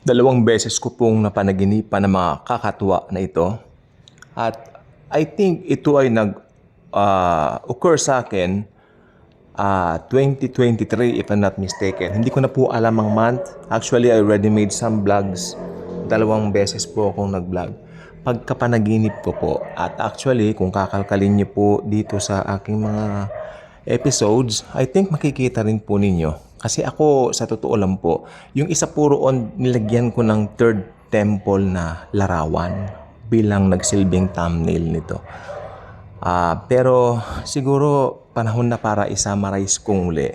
Dalawang beses ko pong napanaginipan ng mga kakatuwa na ito. At I think ito ay nag-occur sa akin 2023 if I'm not mistaken. Hindi ko na po alam ang month. Actually, I already made some vlogs. Dalawang beses po akong nag-vlog. Pagkapanaginip ko po. At actually, kung kakalkalin niyo po dito sa aking mga episodes, I think makikita rin po ninyo. Kasi ako, sa totoo lang po, yung isa po roon, nilagyan ko ng third temple na larawan bilang nagsilbing thumbnail nito. Pero siguro panahon na para i-summarize kong uli.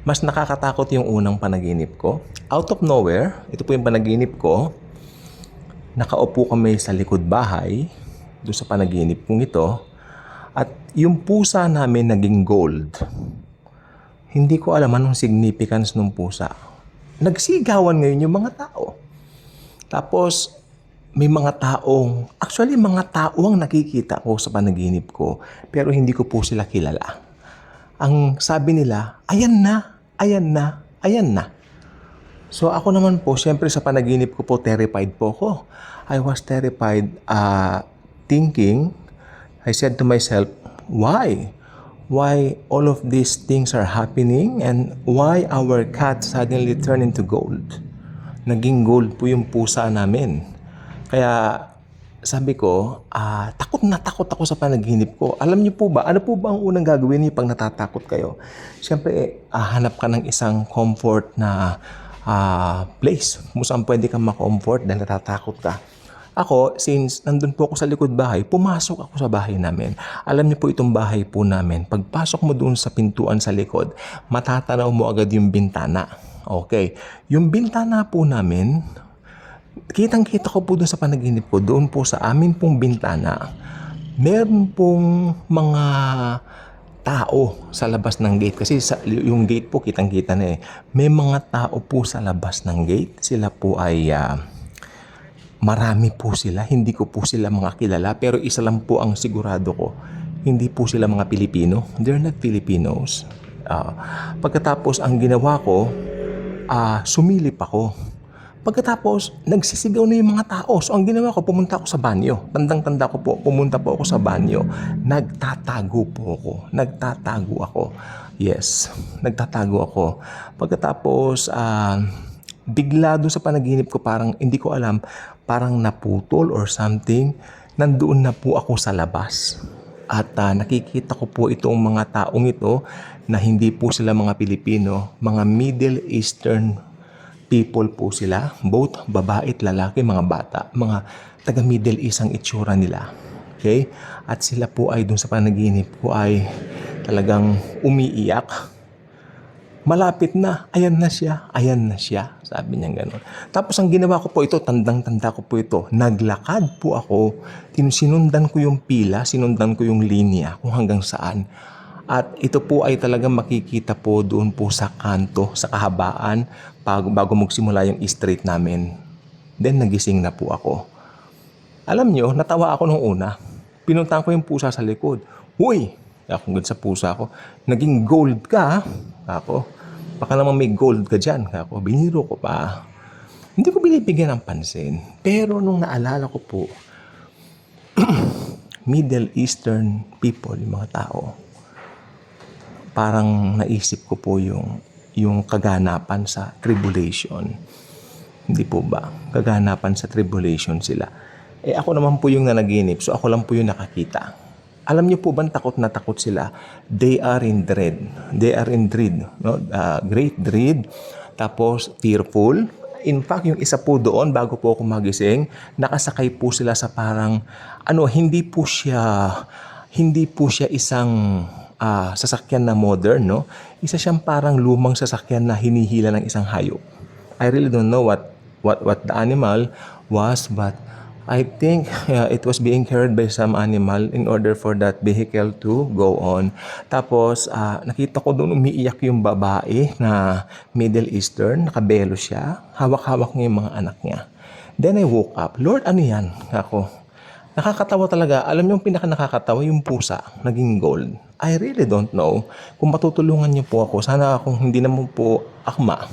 Mas nakakatakot yung unang panaginip ko. Out of nowhere, ito po yung panaginip ko. Nakaupo kami sa likod bahay, doon sa panaginip kong ito. At yung pusa namin naging gold. Hindi ko alam anong significance ng pusa. Nagsigawan ngayon yung mga tao. Tapos, may mga tao ang nakikita ko sa panaginip ko, pero hindi ko po sila kilala. Ang sabi nila, ayan na, ayan na, ayan na. So ako naman po, syempre sa panaginip ko po, terrified po ako. I was terrified, thinking, I said to myself, why? Why all of these things are happening and why our cat suddenly turned into gold? Naging gold po yung pusa namin. Kaya sabi ko, takot na takot ako sa panaginip ko. Alam niyo po ba, ano po ba ang unang gagawin niyo pag natatakot kayo? Siyempre, hanap ka ng isang comfort na place kung saan pwede kang ma-comfort dahil natatakot ka. Ako, since nandun po ako sa likod bahay, pumasok ako sa bahay namin. Alam niyo po itong bahay po namin, pagpasok mo doon sa pintuan sa likod, matatanaw mo agad yung bintana. Okay. Yung bintana po namin, kitang-kita ko po doon sa panaginip ko, doon po sa amin pong bintana, meron pong mga tao sa labas ng gate. Kasi yung gate po, kitang-kita na eh. May mga tao po sa labas ng gate. Sila po ay marami po sila. Hindi ko po sila mga kilala. Pero isa lang po ang sigurado ko. Hindi po sila mga Pilipino. They're not Filipinos. Pagkatapos, ang ginawa ko, sumilip ako. Pagkatapos, nagsisigaw na yung mga tao. So, ang ginawa ko, pumunta ako sa banyo. Tandang-tanda ko po, pumunta po ako sa banyo. Nagtatago po ako. Nagtatago ako. Yes, nagtatago ako. Pagkatapos, bigla doon sa panaginip ko, parang hindi ko alam, parang naputol or something. Nandoon na po ako sa labas. At nakikita ko po itong mga taong ito na hindi po sila mga Pilipino, mga Middle Eastern people po sila. Both babae at lalaki, mga bata, mga taga Middle East ang itsura nila. Okay? At sila po ay doon sa panaginip ko ay talagang umiiyak. Malapit na, ayan na siya, ayan na siya. Sabi niya gano'n. Tapos ang ginawa ko po ito, tandang-tanda ko po ito, naglakad po ako, sinundan ko yung pila, sinundan ko yung linya kung hanggang saan. At ito po ay talagang makikita po doon po sa kanto, sa kahabaan, bago magsimula yung street namin. Then nagising na po ako. Alam nyo, natawa ako nung una. Pinuntahan ko yung pusa sa likod. Uy! Ako sa pusa ko, naging gold ka, ako. Baka naman may gold ka dyan, ako. Biniro ko pa. Hindi ko binibigyan ng pansin. Pero nung naalala ko po, Middle Eastern people, yung mga tao, parang naisip ko po yung kaganapan sa tribulation. Hindi po ba? Kaganapan sa tribulation sila. Ako naman po yung nanaginip, so ako lang po yung nakakita. Alam niyo po ba takot na takot sila? They are in dread. They are in dread. No? Great dread. Tapos fearful. In fact, yung isa po doon, bago po ako magising, nakasakay po sila sa parang, hindi po siya isang sasakyan na modern, no? Isa siyang parang lumang sasakyan na hinihila ng isang hayop. I really don't know what the animal was, but I think it was being carried by some animal in order for that vehicle to go on. Tapos, nakita ko doon umiiyak yung babae na Middle Eastern, nakabelo siya, hawak-hawak niya yung mga anak niya. Then I woke up. Lord, ano yan? Ako. Nakakatawa talaga. Alam niyo yung pinaka-nakakatawa, yung pusa, naging gold. I really don't know kung matutulungan niyo po ako. Sana kung hindi naman po akma,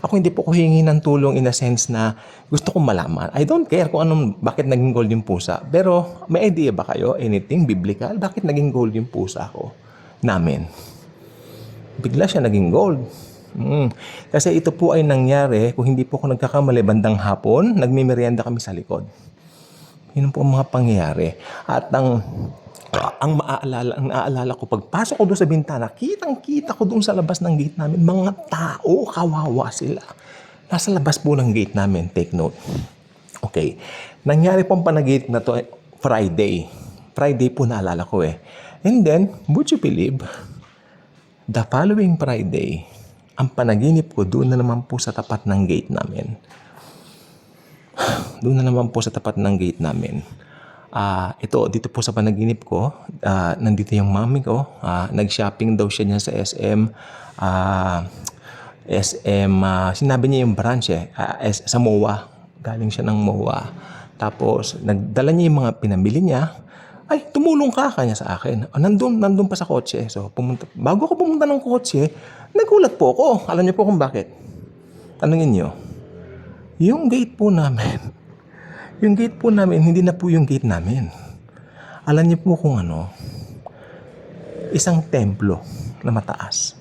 Ako hindi po ko hingi ng tulong in a sense na gusto kong malaman. I don't care kung bakit naging gold yung pusa. Pero may idea ba kayo? Anything biblical? Bakit naging gold yung pusa ko? Namin. Bigla siya naging gold. Kasi ito po ay nangyari, kung hindi po ako nagkakamali, bandang hapon, nagmimerienda kami sa likod. Yun po ang mga pangyayari. At ang naaalala ko, pagpasok ko doon sa bintana, kitang-kita ko doon sa labas ng gate namin, mga tao, kawawa sila. Nasa labas po ng gate namin, take note. Okay. Nangyari pong panagit na to Friday. Friday po naalala ko eh. And then, would you believe, the following Friday, ang panaginip ko doon na naman po sa tapat ng gate namin. Doon na naman po sa tapat ng gate namin. Dito po sa panaginip ko, nandito yung mami ko. Nag-shopping daw siya niya sa SM. Sinabi niya yung branch sa MOA. Galing siya ng MOA. Tapos, nagdala niya yung mga pinamili niya. Ay, tumulong ka kanya sa akin. Nandun pa sa kotse. So, bago ako pumunta ng kotse, nagulat po ako. Alam niyo po kung bakit? Tanungin niyo. Yung gate po namin, hindi na po yung gate namin. Alam niyo po kung ano? Isang templo na mataas.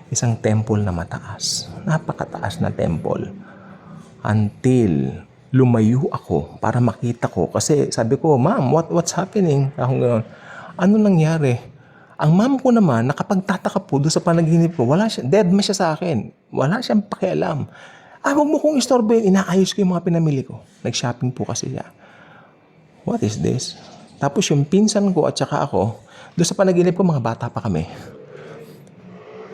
Isang temple na mataas. Napakataas na temple. Until lumayo ako para makita ko. Kasi sabi ko, Ma'am, what's happening? Akong gano'n. Ano nangyari? Ang ma'am ko naman, nakapagtataka po doon sa panaginip ko, dead man siya sa akin. Wala siyang pakialam. Huwag mo kong istorbo, inaayos ko yung mga pinamili ko. Nag-shopping po kasi siya. What is this? Tapos yung pinsan ko at saka ako, doon sa panaginip ko, mga bata pa kami.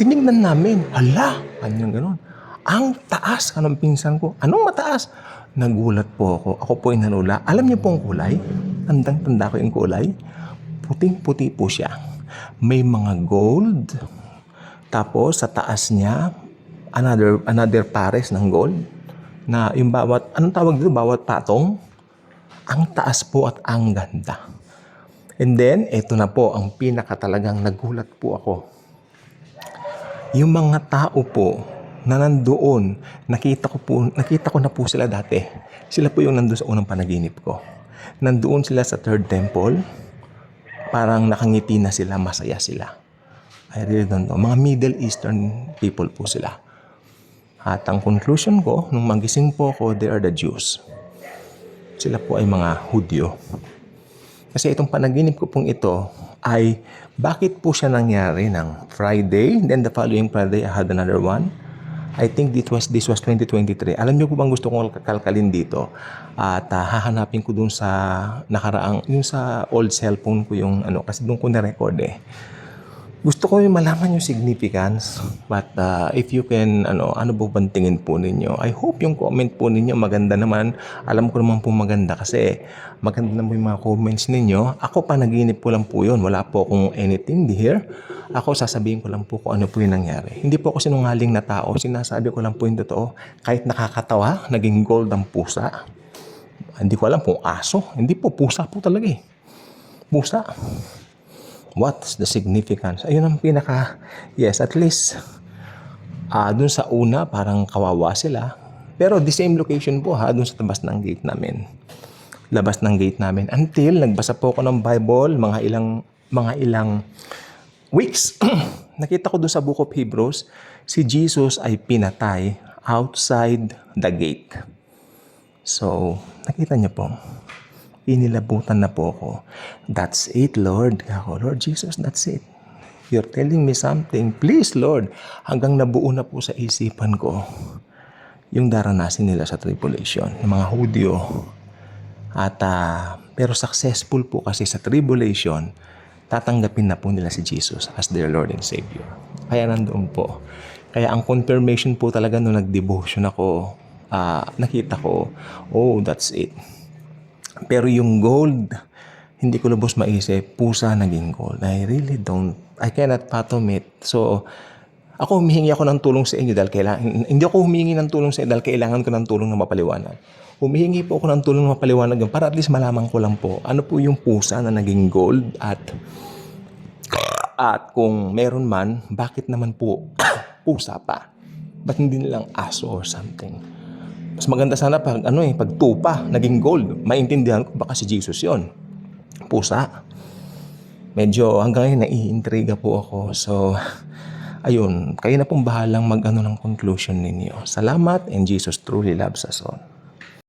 Tinignan namin, hala, kanyang gano'n. Ang taas ka ng pinsan ko. Anong mataas? Nagulat po ako. Ako po ay nanula. Alam niyo po ang kulay? Tandang-tanda ko yung kulay. Puting-puti po siya. May mga gold. Tapos sa taas niya, another pares ng gold. Na yung anong tawag dito? Bawat patong. Ang taas po at ang ganda. And then, eto na po ang pinakatalagang nagulat po ako. Yung mga tao po na nandoon, nakita ko na po sila dati. Sila po yung nandoon sa unang panaginip ko. Nandoon sila sa third temple, parang nakangiti na sila, masaya sila. I really don't know. Mga Middle Eastern people po sila. At ang conclusion ko, nung magising po ko, they are the Jews. Sila po ay mga Hudyo. Kasi itong panaginip ko pong ito ay bakit po siya nangyari ng Friday, then the following Friday I had another one. I think this was 2023. Alam niyo po bang gusto kong kalkalin dito? At hahanapin ko dun sa nakaraang, yung sa old cellphone ko yung kasi dun ko na-record eh. Gusto ko yung malaman yung significance. But if you can, ano po bang tingin po ninyo? I hope yung comment po ninyo maganda naman. Alam ko naman po maganda kasi maganda naman yung mga comments ninyo. Ako panaginip ko lang po yun. Wala po akong anything here. Ako sasabihin ko lang po kung ano po yung nangyari. Hindi po ako sinungaling na tao. Sinasabi ko lang po yung totoo. Kahit nakakatawa, naging gold ang pusa. Hindi ko alam kung aso. Hindi po, pusa po talaga eh. Pusa. What's the significance? Ayun ang yes, at least, dun sa una, parang kawawa sila. Pero the same location po dun sa labas ng gate namin. Labas ng gate namin. Until, nagbasa po ako ng Bible, mga ilang weeks. Nakita ko dun sa Book of Hebrews, si Jesus ay pinatay outside the gate. So, nakita niyo po. Inilabutan na po ako. That's it, Lord. Ako, Lord Jesus, that's it. You're telling me something. Please, Lord. Hanggang nabuo na po sa isipan ko yung daranasin nila sa tribulation ng mga Hudyo. At, pero successful po kasi sa tribulation, tatanggapin na po nila si Jesus as their Lord and Savior. Kaya nandoon po. Kaya ang confirmation po talaga nung nag-devotion ako, nakita ko, oh, that's it. Pero yung gold, hindi ko lubos maisip, pusa naging gold. I cannot fathom it. So, humihingi ako ng tulong sa inyo dahil hindi ako humingi ng tulong sa inyo dahil kailangan ko ng tulong na mapaliwanag. Humihingi po ako ng tulong na mapaliwanag para at least malaman ko lang po ano po yung pusa na naging gold at kung meron man, bakit naman po pusa pa? Ba't hindi nilang aso or something? Mas maganda sana pag pag tupa, naging gold. Maintindihan ko baka si Jesus yon. Pusa. Medyo hanggang ngayon naiintriga po ako. So, ayun, kayo na pong bahalang ng conclusion ninyo. Salamat, and Jesus truly loves us all.